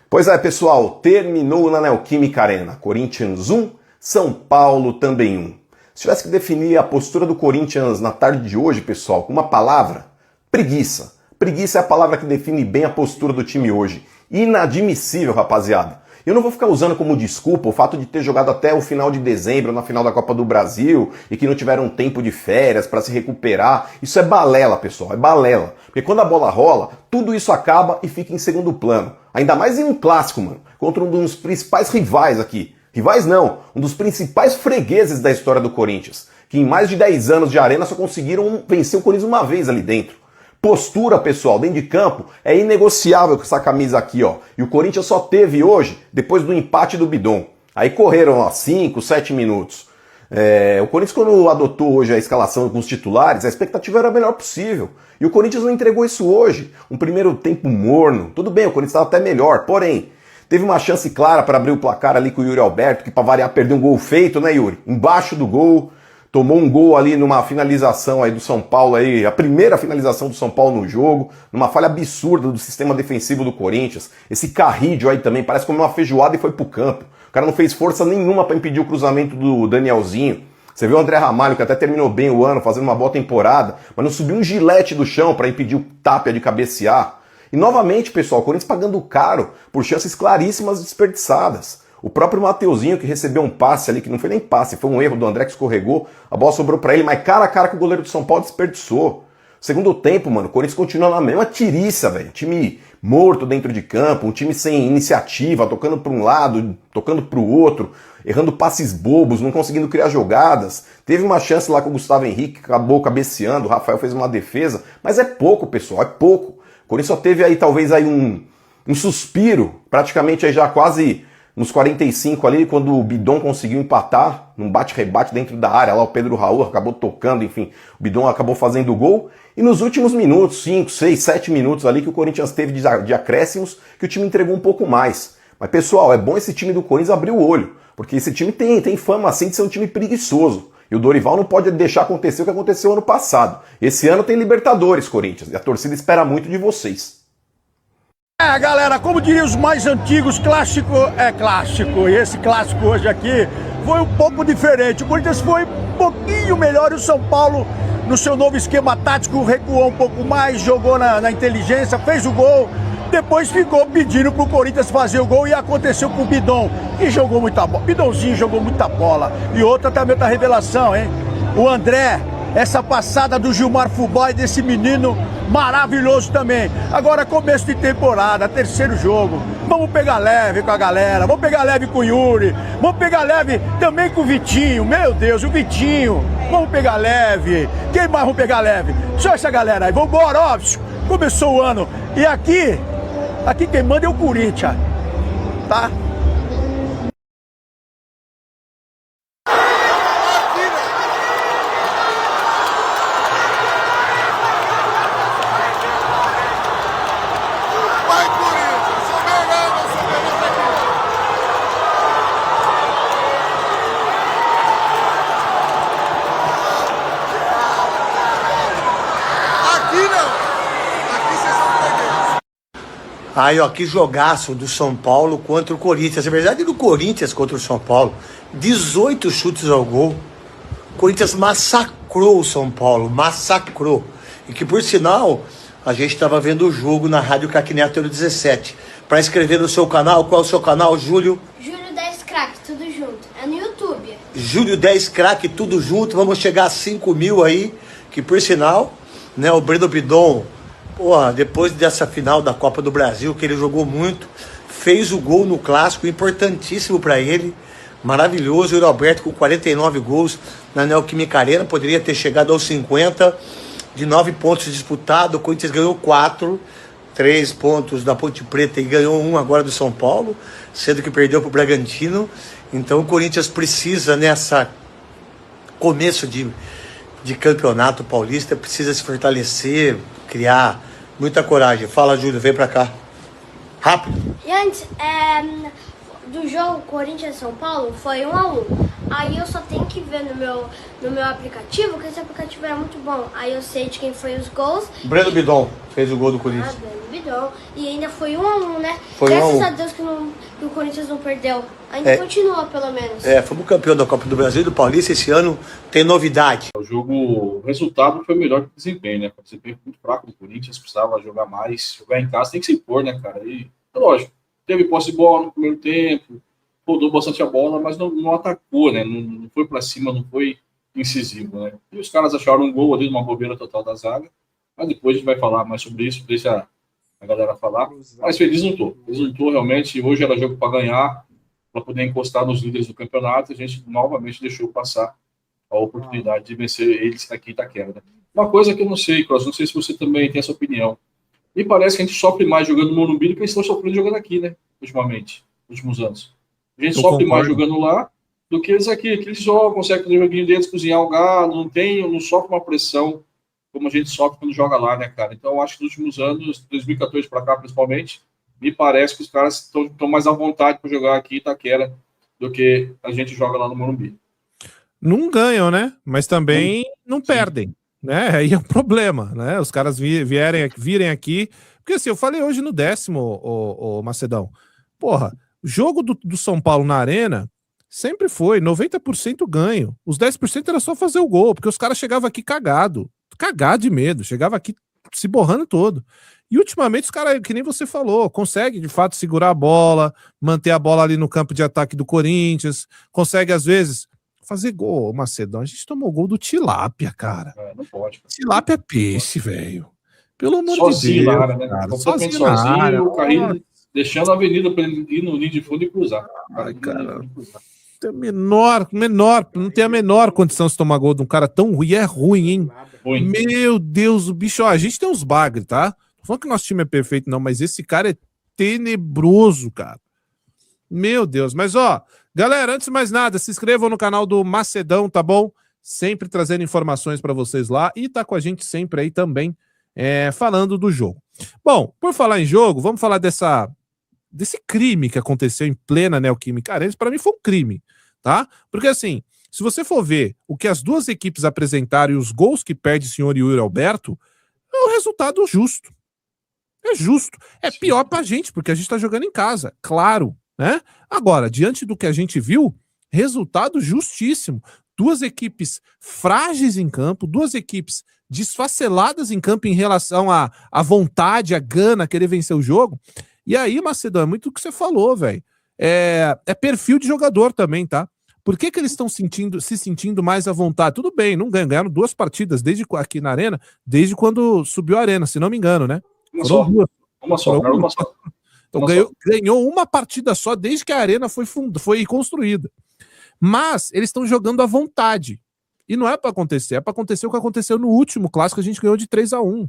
Pois é, pessoal, terminou na Neoquímica Arena. Corinthians 1, São Paulo também 1. Se tivesse que definir a postura do Corinthians na tarde de hoje, pessoal, com uma palavra, preguiça. Preguiça é a palavra que define bem a postura do time hoje. Inadmissível, rapaziada. Eu não vou ficar usando como desculpa o fato de ter jogado até o final de dezembro na final da Copa do Brasil e que não tiveram tempo de férias para se recuperar. Isso é balela, pessoal, é balela. Porque quando a bola rola, tudo isso acaba e fica em segundo plano. Ainda mais em um clássico, mano, contra um dos principais rivais aqui. Rivais não, um dos principais fregueses da história do Corinthians, que em mais de 10 anos de arena só conseguiram vencer o Corinthians uma vez ali dentro. Postura, pessoal, dentro de campo, é inegociável com essa camisa aqui, ó. E o Corinthians só teve hoje, depois do empate do Bidon. Aí correram, ó, 5, 7 minutos. O Corinthians, quando adotou hoje a escalação com os titulares, a expectativa era a melhor possível. E o Corinthians não entregou isso hoje. Um primeiro tempo morno. Tudo bem, o Corinthians estava até melhor, porém, teve uma chance clara para abrir o placar ali com o Yuri Alberto, que para variar perdeu um gol feito, né, Yuri? Embaixo do gol. Tomou um gol ali numa finalização aí do São Paulo, aí, a primeira finalização do São Paulo no jogo, numa falha absurda do sistema defensivo do Corinthians. Esse Carrídio aí também, parece como uma feijoada e foi pro campo. O cara não fez força nenhuma para impedir o cruzamento do Danielzinho. Você viu o André Ramalho, que até terminou bem o ano, fazendo uma boa temporada, mas não subiu um gilete do chão para impedir o Tapia de cabecear. E novamente, pessoal, o Corinthians pagando caro por chances claríssimas desperdiçadas. O próprio Mateuzinho, que recebeu um passe ali, que não foi nem passe, foi um erro do André que escorregou, a bola sobrou pra ele, mas cara a cara que o goleiro do São Paulo desperdiçou. Segundo tempo, mano, o Corinthians continua na mesma tiriça, velho. Time morto dentro de campo, um time sem iniciativa, tocando pra um lado, tocando pro outro, errando passes bobos, não conseguindo criar jogadas. Teve uma chance lá com o Gustavo Henrique, que acabou cabeceando, o Rafael fez uma defesa, mas é pouco, pessoal, é pouco. O Corinthians só teve aí talvez aí um suspiro, praticamente aí já quase nos 45 ali, quando o Bidon conseguiu empatar, num bate-rebate dentro da área, lá o Pedro Raul acabou tocando, enfim, o Bidon acabou fazendo o gol. E nos últimos minutos, 5, 6, 7 minutos ali que o Corinthians teve de acréscimos, que o time entregou um pouco mais. Mas pessoal, é bom esse time do Corinthians abrir o olho, porque esse time tem fama assim de ser um time preguiçoso. E o Dorival não pode deixar acontecer o que aconteceu ano passado. Esse ano tem Libertadores, Corinthians, e a torcida espera muito de vocês. Galera, como diriam os mais antigos, clássico é clássico. E esse clássico hoje aqui foi um pouco diferente. O Corinthians foi um pouquinho melhor e o São Paulo, no seu novo esquema tático, recuou um pouco mais, jogou na inteligência, fez o gol. Depois ficou pedindo pro Corinthians fazer o gol e aconteceu com o Bidon, que jogou muita bola. Bidonzinho jogou muita bola. E outra também tá revelação, hein? O André, essa passada do Gilmar Fubá e desse menino maravilhoso também. Agora começo de temporada, terceiro jogo. Vamos pegar leve com a galera, vamos pegar leve com o Yuri, vamos pegar leve também com o Vitinho. Meu Deus, o Vitinho. Vamos pegar leve. Quem mais vamos pegar leve? Só essa galera aí. Vambora, ó. Começou o ano. E aqui quem manda é o Corinthians, tá? Aí, ó, que jogaço do São Paulo contra o Corinthians. Na verdade, do Corinthians contra o São Paulo. 18 chutes ao gol. O Corinthians massacrou o São Paulo, massacrou. E que, por sinal, a gente estava vendo o jogo na Rádio Caquineto 17. Para inscrever no seu canal, qual é o seu canal, Júlio? Júlio 10 Crack, tudo junto. É no YouTube. Júlio 10 Crack, tudo junto. Vamos chegar a 5 mil aí. Que, por sinal, né, o Breno Bidon, porra, depois dessa final da Copa do Brasil, que ele jogou muito, fez o gol no clássico, importantíssimo para ele, maravilhoso. O Yuri Alberto com 49 gols na Neoquímica Arena, poderia ter chegado aos 50, de 9 pontos disputados, o Corinthians ganhou 4, 3 pontos da Ponte Preta e ganhou 1 agora do São Paulo, sendo que perdeu para o Bragantino. Então o Corinthians precisa, nessa começo de campeonato paulista, precisa se fortalecer, criar muita coragem. Fala, Júlio, vem pra cá. Rápido. E antes, do jogo Corinthians-São Paulo, foi 1-1. Aí eu só tenho que ver no meu aplicativo, que esse aplicativo é muito bom. Aí eu sei de quem foi os gols. Breno Bidon fez o gol do Corinthians. Breno Bidon. Rapidão. E ainda foi 1-1, né? Foi 1 a 1. Graças a Deus que o Corinthians não perdeu. Ainda continua, pelo menos. Fomos campeão da Copa do Brasil e do Paulista esse ano. Tem novidade. O resultado foi melhor que o desempenho, né? O desempenho muito fraco do Corinthians, precisava jogar mais, jogar em casa tem que se impor, né, cara? E, lógico, teve posse de bola no primeiro tempo, rodou bastante a bola, mas não atacou, né? Não foi pra cima, não foi incisivo, né? E os caras acharam um gol ali, uma bobeira total da zaga, mas depois a gente vai falar mais sobre isso, deixa a galera falar. Mas feliz não tô. Feliz não tô, realmente. Hoje era jogo para ganhar, para poder encostar nos líderes do campeonato. A gente novamente deixou passar a oportunidade de vencer eles aqui em Itaquera, né? Uma coisa que eu não sei, Cross, não sei se você também tem essa opinião. Me parece que a gente sofre mais jogando no Morumbi do que eles estão sofrendo jogando aqui, né? Ultimamente, nos últimos anos. A gente sofre mais jogando lá do que eles aqui. Aqui eles só conseguem fazer o joguinho deles, cozinhar o gado, não sofre uma pressão como a gente sofre quando joga lá, né, cara? Então, eu acho que nos últimos anos, 2014 para cá, principalmente, me parece que os caras estão mais à vontade para jogar aqui em Itaquera do que a gente joga lá no Morumbi. Não ganham, né? Mas também não perdem, né? Aí é um problema, né? Os caras virem aqui. Porque assim, eu falei hoje no 10º, o Macedão. Porra, o jogo do São Paulo na Arena sempre foi 90% ganho. Os 10% era só fazer o gol, porque os caras chegavam aqui cagado de medo, chegava aqui se borrando todo. E ultimamente os caras, que nem você falou, consegue de fato segurar a bola, manter a bola ali no campo de ataque do Corinthians, consegue às vezes fazer gol. Macedão, a gente tomou gol do Tilápia, cara. Não pode. Cara. Tilápia é peixe, velho. Pelo amor sozinho de Deus. Na área, né? Cara, sozinho na área. O Carrinho deixando a avenida para ele ir no linha de fundo e cruzar. Ai, cara. Não tem a menor condição de tomar gol de um cara tão ruim. É ruim, hein? Ruim. Meu Deus, o bicho, ó, a gente tem uns bagre, tá? Não falando que nosso time é perfeito, não, mas esse cara é tenebroso, cara. Meu Deus, mas ó, galera, antes de mais nada, se inscrevam no canal do Macedão, tá bom? Sempre trazendo informações pra vocês lá e tá com a gente sempre aí também, falando do jogo. Bom, por falar em jogo, vamos falar desse crime que aconteceu em plena Neoquímica Arena. Para mim foi um crime, tá? Porque assim, se você for ver o que as duas equipes apresentaram e os gols que perde o senhor Yuri Alberto, é um resultado justo. É justo. É pior pra gente, porque a gente tá jogando em casa, claro, né? Agora, diante do que a gente viu, resultado justíssimo. Duas equipes frágeis em campo, duas equipes desfaceladas em campo em relação à vontade, à gana, a querer vencer o jogo. E aí, Macedão, é muito o que você falou, velho. É perfil de jogador também, tá? Por que eles estão se sentindo mais à vontade? Tudo bem, não ganharam 2 partidas aqui na Arena, desde quando subiu a Arena, se não me engano, né? Uma só. Então ganhou uma partida só desde que a Arena foi construída. Mas eles estão jogando à vontade. E não é para acontecer, é para acontecer o que aconteceu no último clássico, a gente ganhou de 3-1.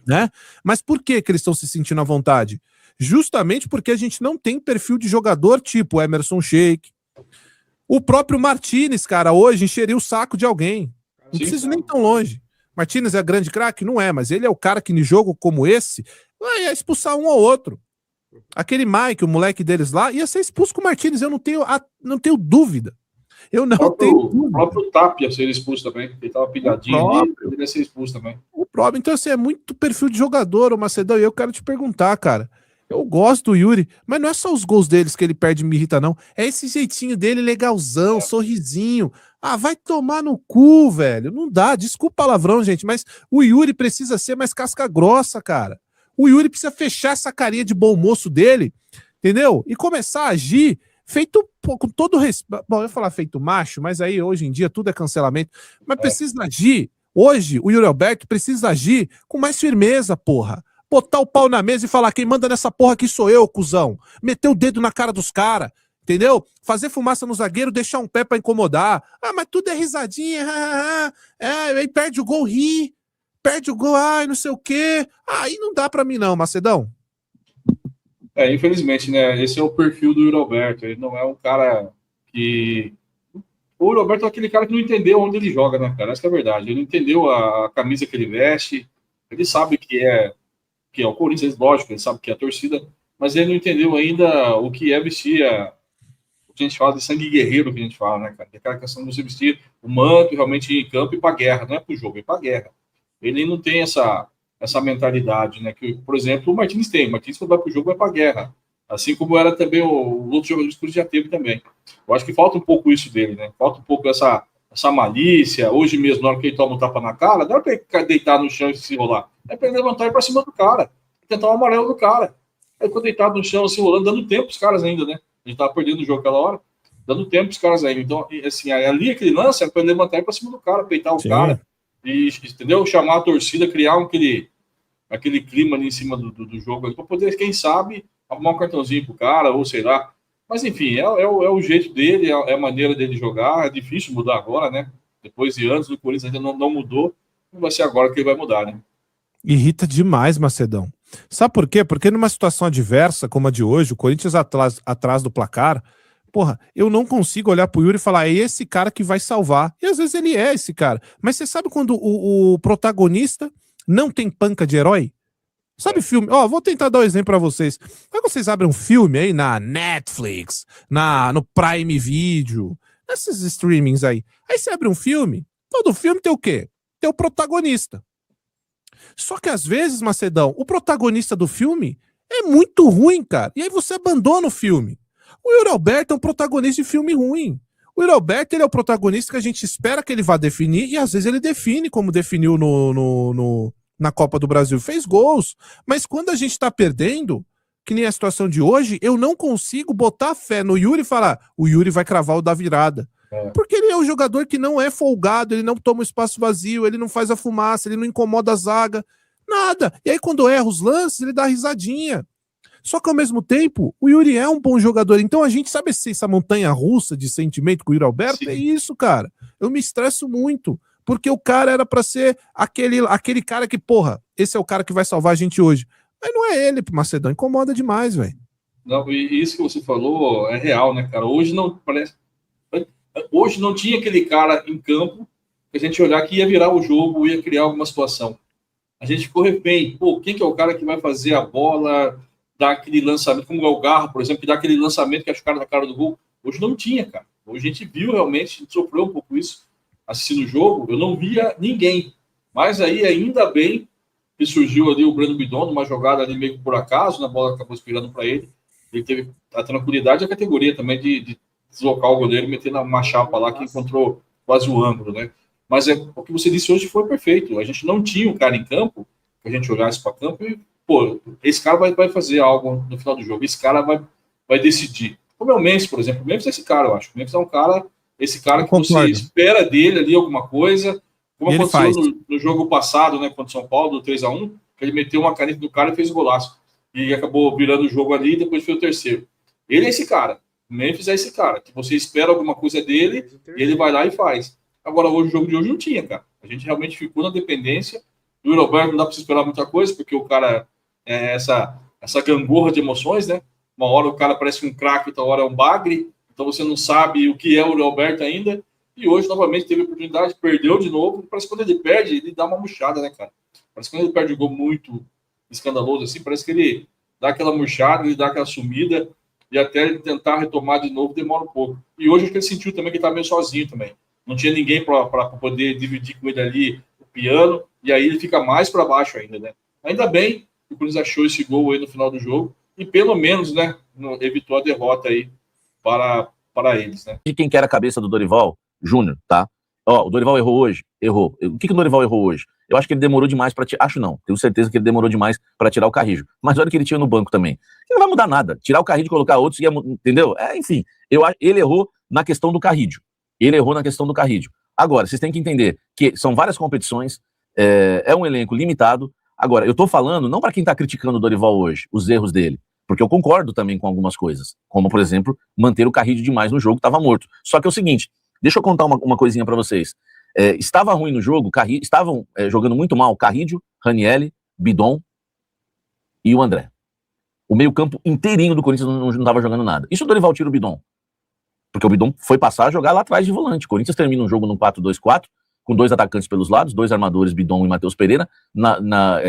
Né? Mas por que eles estão se sentindo à vontade? Justamente porque a gente não tem perfil de jogador tipo Emerson Sheik. O próprio Martínez, cara, hoje encheria o saco de alguém. Não preciso nem tão longe. Martínez é grande craque? Não é, mas ele é o cara que em jogo como esse vai expulsar um ou outro. Aquele Mike, o moleque deles lá, ia ser expulso com o Martínez, eu não tenho dúvida. Eu não tenho dúvida. O próprio Tapia seria expulso também, ele tava pilhadinho ali, ele ia ser expulso também. O próprio, então assim, é muito perfil de jogador, o Macedão, e eu quero te perguntar, cara, eu gosto do Yuri, mas não é só os gols deles que ele perde e me irrita, não. É esse jeitinho dele legalzão, sorrisinho. Ah, vai tomar no cu, velho. Não dá, desculpa o palavrão, gente, mas o Yuri precisa ser mais casca grossa, cara. O Yuri precisa fechar essa carinha de bom moço dele, entendeu? E começar a agir feito com todo respeito. Bom, eu ia falar feito macho, mas aí hoje em dia tudo é cancelamento. Mas precisa agir. Hoje, o Yuri Alberto precisa agir com mais firmeza, porra. Botar o pau na mesa e falar: quem manda nessa porra aqui sou eu, cuzão. Meter o dedo na cara dos caras, entendeu? Fazer fumaça no zagueiro, deixar um pé pra incomodar. Ah, mas tudo é risadinha. Aí perde o gol, ri. Perde o gol, ai, não sei o quê. Aí não dá pra mim não, Macedão. Infelizmente, né? Esse é o perfil do Yuri Alberto. Ele não é um cara que... O Yuri Alberto é aquele cara que não entendeu onde ele joga, né, cara? Essa é a verdade. Ele não entendeu a camisa que ele veste. Ele sabe que é o Corinthians, lógico, ele sabe que é a torcida, mas ele não entendeu ainda o que é vestir o que a gente fala de sangue guerreiro, que a gente fala, né, cara? É aquela questão de você vestir o manto realmente ir em campo e ir pra guerra. Não é pro jogo, é pra guerra. Ele não tem essa essa mentalidade, né? Que, por exemplo, o Martins tem. O Martins, quando vai para o jogo, vai para a guerra. Assim como era também o outro jogador que já teve também. Eu acho que falta um pouco isso dele, né? Falta um pouco essa malícia. Hoje mesmo, na hora que ele toma um tapa na cara, não é para ele deitar no chão e se enrolar. É para ele levantar e ir para cima do cara. Tentar o amarelo do cara. Aí ficou deitado no chão, se enrolando, dando tempo para os caras ainda, né? A gente tava perdendo o jogo aquela hora, dando tempo para os caras ainda. Então, assim, ali aquele lance é para ele levantar e ir para cima do cara, peitar o cara. E, entendeu? Chamar a torcida, criar aquele clima ali em cima do jogo, para poder, quem sabe, arrumar um cartãozinho pro cara, ou sei lá. Mas, enfim, é o jeito dele, é a maneira dele jogar. É difícil mudar agora, né? Depois de anos, o Corinthians ainda não mudou. Não vai ser agora que ele vai mudar, né? Irrita demais, Macedão. Sabe por quê? Porque numa situação adversa como a de hoje, o Corinthians atrás do placar, porra, eu não consigo olhar pro Yuri e falar, é esse cara que vai salvar. E às vezes ele é esse cara. Mas você sabe quando o protagonista não tem panca de herói? Sabe filme? Ó, vou tentar dar um exemplo pra vocês. Quando vocês abrem um filme aí na Netflix, no Prime Video, nesses streamings aí você abre um filme, todo filme tem o quê? Tem o protagonista. Só que às vezes, Macedão, o protagonista do filme é muito ruim, cara. E aí você abandona o filme. O Yuri Alberto é um protagonista de filme ruim. O Yuri Alberto, ele é o protagonista que a gente espera que ele vá definir, e às vezes ele define, como definiu na Copa do Brasil. Fez gols. Mas quando a gente tá perdendo, que nem a situação de hoje, eu não consigo botar fé no Yuri e falar, o Yuri vai cravar o da virada. Porque ele é um jogador que não é folgado, ele não toma o espaço vazio, ele não faz a fumaça, ele não incomoda a zaga, nada. E aí quando erra os lances, ele dá risadinha. Só que ao mesmo tempo, o Yuri é um bom jogador. Então a gente sabe essa montanha-russa de sentimento com o Yuri Alberto? Sim. É isso, cara. Eu me estresso muito, porque o cara era pra ser aquele cara que, porra, esse é o cara que vai salvar a gente hoje. Mas não é ele, Macedão, incomoda demais, velho. Não, e isso que você falou é real, né, cara? Hoje não tinha aquele cara em campo que a gente olhar que ia virar o jogo, ia criar alguma situação. A gente ficou refém. Pô, quem que é o cara que vai fazer a bola, dar aquele lançamento, como é o Garro, por exemplo, que dá aquele lançamento que é o cara na cara do gol? Hoje não tinha, cara. Hoje a gente viu realmente, a gente sofreu um pouco isso assistindo o jogo, eu não via ninguém. Mas aí, ainda bem que surgiu ali o Breno Bidon, numa jogada ali meio que por acaso, na bola acabou espirando para ele. Ele teve a tranquilidade e a categoria também de deslocar o goleiro e meter uma chapa lá que encontrou quase o ângulo, né? Mas o que você disse hoje foi perfeito. A gente não tinha um cara em campo, que a gente olhasse para campo e, pô, esse cara vai fazer algo no final do jogo, esse cara vai decidir. Como é o Memphis, por exemplo. O Memphis é esse cara, eu acho. O Memphis é um cara, esse cara que você espera dele ali alguma coisa, como aconteceu no jogo passado, né, contra o São Paulo, do 3-1, que ele meteu uma caneta no cara e fez o golaço. E acabou virando o jogo ali e depois foi o terceiro. Ele é esse cara. O Memphis é esse cara, que você espera alguma coisa dele e ele vai lá e faz. Agora, hoje, o jogo de hoje não tinha, cara. A gente realmente ficou na dependência. Do Roberto não dá para se esperar muita coisa, porque o cara é essa gangorra de emoções, né? Uma hora o cara parece um craque, outra hora é um bagre. Então você não sabe o que é o Roberto ainda. E hoje, novamente, teve a oportunidade, perdeu de novo. Parece que quando ele perde, ele dá uma murchada, né, cara? Parece que quando ele perde um gol muito escandaloso, assim, parece que ele dá aquela murchada, ele dá aquela sumida. E até ele tentar retomar de novo demora um pouco. E hoje acho que ele sentiu também que ele estava meio sozinho também. Não tinha ninguém para poder dividir com ele ali o piano. E aí ele fica mais para baixo ainda, né? Ainda bem que o Corinthians achou esse gol aí no final do jogo. E pelo menos, né, evitou a derrota aí para eles, né? De quem quer a cabeça do Dorival Júnior, tá? Ó, o Dorival errou hoje? Errou. O que o Dorival errou hoje? Eu acho que ele demorou demais para tirar. Acho não. Tenho certeza que ele demorou demais para tirar o Carrijo. Mas olha o que ele tinha no banco também. Não vai mudar nada. Tirar o Carrijo e colocar outros, entendeu? Enfim, ele errou na questão do Carrijo. Agora, vocês têm que entender que são várias competições, é um elenco limitado. Agora, eu tô falando não para quem tá criticando o Dorival hoje, os erros dele, porque eu concordo também com algumas coisas, como, por exemplo, manter o Carrijo demais no jogo, tava morto. Só que é o seguinte, deixa eu contar uma coisinha para vocês. Estava ruim no jogo, estavam jogando muito mal Carrijo, Ranieri, Bidon e o André. O meio-campo inteirinho do Corinthians não estava jogando nada. E se o Dorival tira o Bidon? Porque o Bidon foi passar a jogar lá atrás de volante. O Corinthians termina um jogo num 4-2-4, com 2 atacantes pelos lados, 2 armadores, Bidon e Matheus Pereira,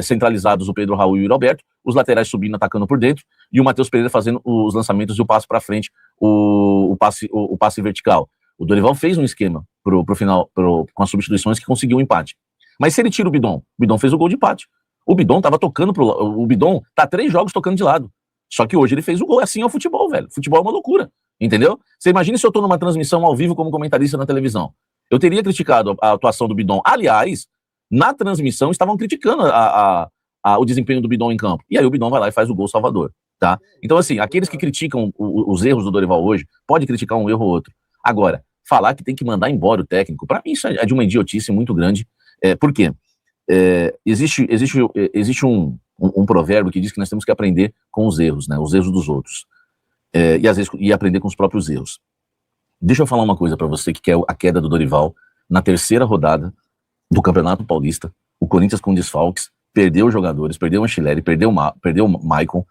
centralizados o Pedro Raul e o Yuri Alberto, os laterais subindo, atacando por dentro, e o Matheus Pereira fazendo os lançamentos e o passe para frente, o passe vertical. O Dorival fez um esquema pro final, com as substituições que conseguiu um empate. Mas se ele tira o Bidon fez o gol de empate. O Bidon tava tocando o Bidon tá 3 jogos tocando de lado. Só que hoje ele fez o gol. Assim é o futebol, velho. Futebol é uma loucura. Entendeu? Você imagina se eu tô numa transmissão ao vivo como comentarista na televisão. Eu teria criticado a atuação do Bidon. Aliás, na transmissão estavam criticando o desempenho do Bidon em campo. E aí o Bidon vai lá e faz o gol salvador. Tá? Então, assim, aqueles que criticam os erros do Dorival hoje, pode criticar um erro ou outro. Agora, falar que tem que mandar embora o técnico, para mim isso é de uma idiotice muito grande. Por quê? Existe um provérbio que diz que nós temos que aprender com os erros, né? Os erros dos outros. E às vezes aprender com os próprios erros. Deixa eu falar uma coisa para você que quer a queda do Dorival. Na terceira rodada do Campeonato Paulista, o Corinthians com desfalques, perdeu os jogadores, perdeu o Anchileri, perdeu o Maicon,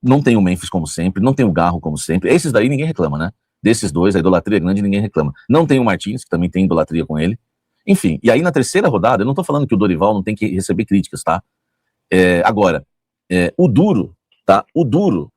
não tem o Memphis como sempre, não tem o Garro como sempre. Esses daí ninguém reclama, né? Desses dois, a idolatria é grande, ninguém reclama. Não tem o Martins, que também tem idolatria com ele. Enfim, e aí na terceira rodada, eu não tô falando que o Dorival não tem que receber críticas, tá? Agora, o duro, tá? O duro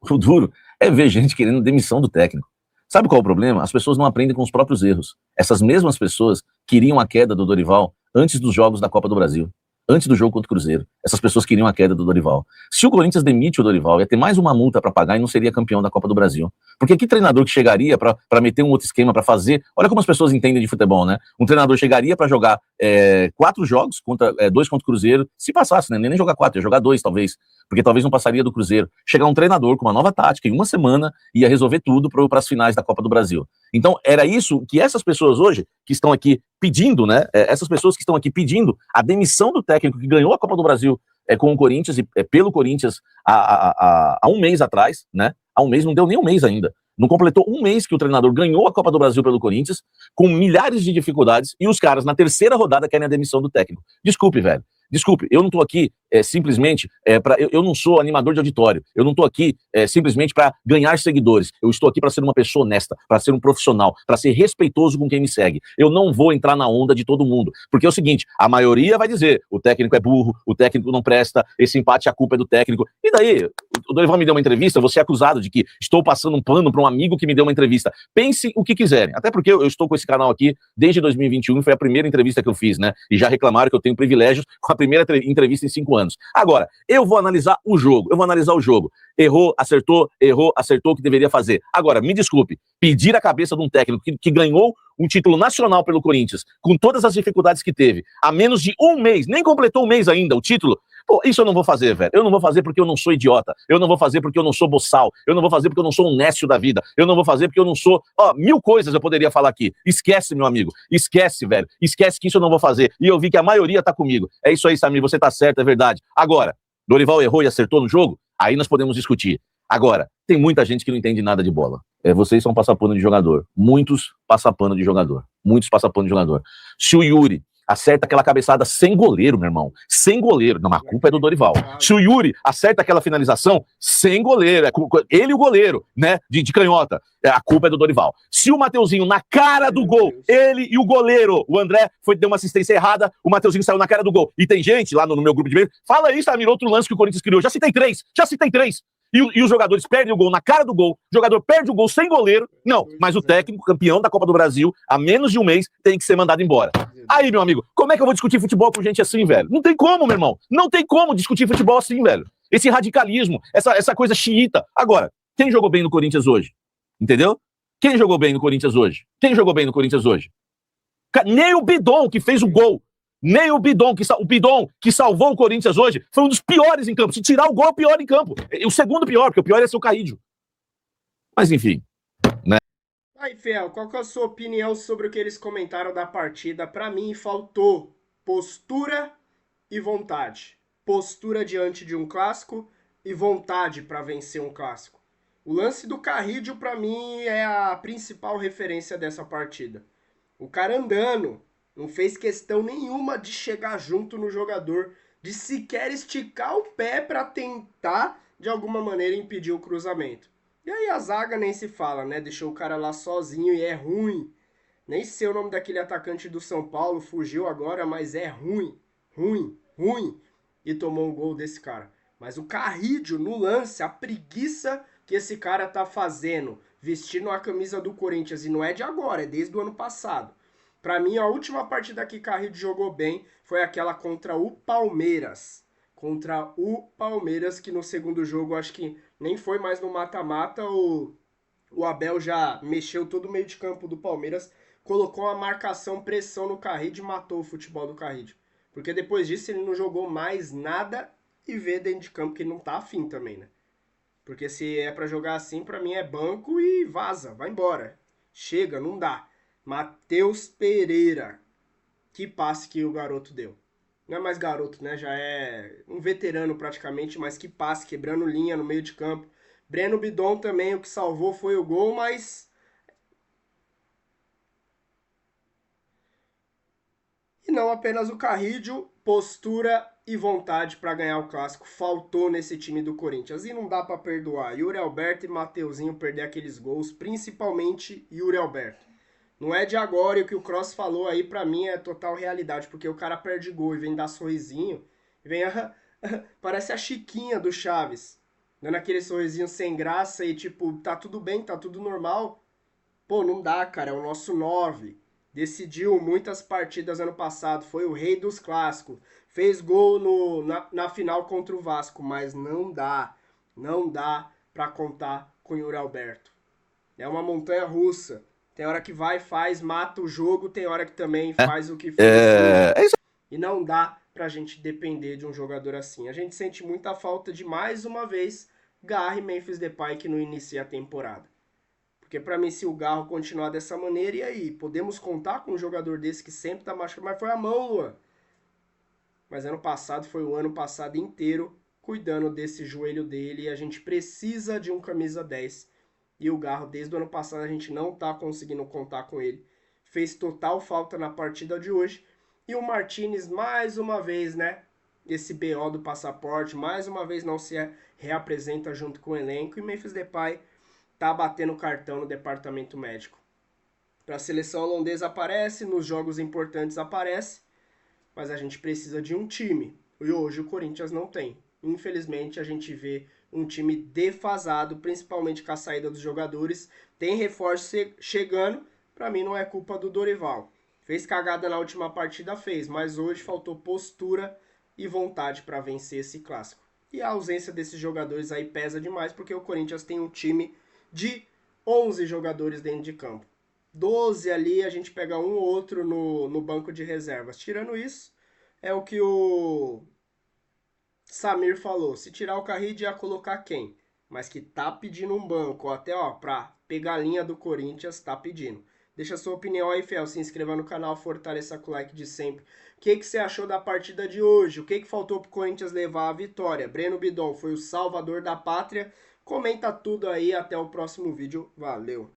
é ver gente querendo demissão do técnico. Sabe qual é o problema? As pessoas não aprendem com os próprios erros. Essas mesmas pessoas queriam a queda do Dorival antes dos jogos da Copa do Brasil. Antes do jogo contra o Cruzeiro. Essas pessoas queriam a queda do Dorival. Se o Corinthians demite o Dorival, ia ter mais uma multa para pagar e não seria campeão da Copa do Brasil. Porque que treinador que chegaria para meter um outro esquema, para fazer... Olha como as pessoas entendem de futebol, né? Um treinador chegaria para jogar 4 jogos, 2 contra o Cruzeiro, se passasse, né? Nem jogar 4, ia jogar 2 talvez, porque talvez não passaria do Cruzeiro. Chegar um treinador com uma nova tática, em uma semana, ia resolver tudo para as finais da Copa do Brasil. Então, era isso que essas pessoas hoje, que estão aqui pedindo, né? Essas pessoas que estão aqui pedindo a demissão do técnico que ganhou a Copa do Brasil com o Corinthians, pelo Corinthians há um mês atrás, né? Há um mês, não deu nem um mês ainda. Não completou um mês que o treinador ganhou a Copa do Brasil pelo Corinthians, com milhares de dificuldades, e os caras, na terceira rodada, querem a demissão do técnico. Desculpe, velho. Desculpe, eu não tô aqui simplesmente eu não sou animador de auditório, eu não tô aqui simplesmente para ganhar seguidores, eu estou aqui para ser uma pessoa honesta, para ser um profissional, para ser respeitoso com quem me segue. Eu não vou entrar na onda de todo mundo, porque é o seguinte, a maioria vai dizer, o técnico é burro, o técnico não presta, esse empate a culpa é do técnico, e daí, o Dorival me deu uma entrevista, você é acusado de que estou passando um pano para um amigo que me deu uma entrevista. Pense o que quiserem, até porque eu estou com esse canal aqui desde 2021, foi a primeira entrevista que eu fiz, né, e já reclamaram que eu tenho privilégios com a primeira entrevista em 5 anos. Agora, eu vou analisar o jogo, errou, acertou o que deveria fazer. Agora, me desculpe, pedir a cabeça de um técnico que ganhou um título nacional pelo Corinthians, com todas as dificuldades que teve, há menos de um mês, nem completou um mês ainda o título, pô, isso eu não vou fazer, velho. Eu não vou fazer porque eu não sou idiota, eu não vou fazer porque eu não sou boçal, eu não vou fazer porque eu não sou um nécio da vida, eu não vou fazer porque eu não sou... mil coisas eu poderia falar aqui. Esquece, meu amigo, esquece, velho, esquece que isso eu não vou fazer, e eu vi que a maioria tá comigo. É isso aí, Samir, você tá certo, é verdade. Agora, Dorival errou e acertou no jogo? Aí nós podemos discutir. Agora, tem muita gente que não entende nada de bola. Vocês são passapano de jogador. Muitos passapano de jogador. Se o Yuri acerta aquela cabeçada sem goleiro, meu irmão, sem goleiro, não, a culpa é do Dorival. Se o Yuri acerta aquela finalização sem goleiro, ele e o goleiro, né, de canhota, a culpa é do Dorival. Se o Mateuzinho na cara do gol, ele e o goleiro, o André deu uma assistência errada, o Mateuzinho saiu na cara do gol, e tem gente lá no meu grupo de meio, fala isso, Samir, outro lance que o Corinthians criou, já citei três. E os jogadores perdem o gol na cara do gol, o jogador perde o gol sem goleiro, não, mas o técnico, campeão da Copa do Brasil, há menos de um mês, tem que ser mandado embora. Aí, meu amigo, como é que eu vou discutir futebol com gente assim, velho? Não tem como, meu irmão, não tem como discutir futebol assim, velho. Esse radicalismo, essa coisa xiita. Agora, quem jogou bem no Corinthians hoje? Entendeu? Quem jogou bem no Corinthians hoje? Nem o Bidon, que fez o gol. Nem o Bidon, que salvou o Corinthians hoje, foi um dos piores em campo. Se tirar o gol, é o pior em campo. O segundo pior, porque o pior é ser o Carrídio. Mas enfim, né? Aí, Fiel, qual que é a sua opinião sobre o que eles comentaram da partida? Pra mim, faltou postura e vontade. Postura diante de um clássico e vontade pra vencer um clássico. O lance do Carrídio, pra mim, é a principal referência dessa partida. O cara andando... Não fez questão nenhuma de chegar junto no jogador, de sequer esticar o pé para tentar, de alguma maneira, impedir o cruzamento. E aí a zaga nem se fala, né? Deixou o cara lá sozinho e é ruim. Nem sei o nome daquele atacante do São Paulo, fugiu agora, mas é ruim. E tomou um gol desse cara. Mas o Carrídio, no lance, a preguiça que esse cara tá fazendo, vestindo a camisa do Corinthians, e não é de agora, é desde o ano passado. Pra mim, a última partida que Carrillo jogou bem foi aquela contra o Palmeiras. contra o Palmeiras, que no segundo jogo, acho que nem foi mais no mata-mata, o Abel já mexeu todo o meio de campo do Palmeiras, colocou uma marcação, pressão no Carride e matou o futebol do Carride. Porque depois disso ele não jogou mais nada e vê dentro de campo que ele não tá afim também, né? Porque se é pra jogar assim, pra mim é banco e vaza, vai embora. Chega, não dá. Matheus Pereira. Que passe que o garoto deu. Não é mais garoto, né? Já é um veterano praticamente, mas que passe, quebrando linha no meio de campo. Breno Bidon também, o que salvou foi o gol, mas... E não apenas o Carrídio, postura e vontade para ganhar o clássico faltou nesse time do Corinthians. E não dá para perdoar Yuri Alberto e Mateuzinho perder aqueles gols, principalmente Yuri Alberto. Não é de agora, e o que o Cross falou aí pra mim é total realidade, porque o cara perde gol e vem dar sorrisinho, e vem parece a Chiquinha do Chaves, dando aquele sorrisinho sem graça e tipo, tá tudo bem, tá tudo normal. Pô, não dá, cara, é o nosso 9. Decidiu muitas partidas ano passado, foi o rei dos clássicos, fez gol na final contra o Vasco, mas não dá pra contar com o Yuri Alberto. É uma montanha russa. Tem hora que vai, faz, mata o jogo, tem hora que também faz o que fez. E não dá pra gente depender de um jogador assim. A gente sente muita falta de, mais uma vez, Garra e Memphis Depay que não inicia a temporada. Porque pra mim, se o Garro continuar dessa maneira, e aí? Podemos contar com um jogador desse que sempre tá machucado? Mas foi a mão, Luan. Mas ano passado foi o ano passado inteiro cuidando desse joelho dele e a gente precisa de um camisa 10. E o Garro, desde o ano passado, a gente não tá conseguindo contar com ele. Fez total falta na partida de hoje. E o Martinez, mais uma vez, né? Esse BO do passaporte, mais uma vez não se reapresenta junto com o elenco. E Memphis Depay tá batendo cartão no departamento médico. Para a seleção holandesa aparece, nos jogos importantes aparece. Mas a gente precisa de um time. E hoje o Corinthians não tem. Infelizmente, a gente vê um time defasado, principalmente com a saída dos jogadores. Tem reforço chegando, pra mim não é culpa do Dorival. Fez cagada na última partida, fez, mas hoje faltou postura e vontade para vencer esse clássico. E a ausência desses jogadores aí pesa demais, porque o Corinthians tem um time de 11 jogadores dentro de campo. 12 ali, a gente pega um ou outro no banco de reservas. Tirando isso, é o que o Samir falou, se tirar o Carride ia colocar quem? Mas que tá pedindo um banco, até ó, pra pegar a linha do Corinthians, tá pedindo. Deixa sua opinião aí, Fel, se inscreva no canal, fortaleça com o like de sempre. O que você achou da partida de hoje? O que faltou pro Corinthians levar a vitória? Breno Bidon foi o salvador da pátria? Comenta tudo aí, até o próximo vídeo, valeu!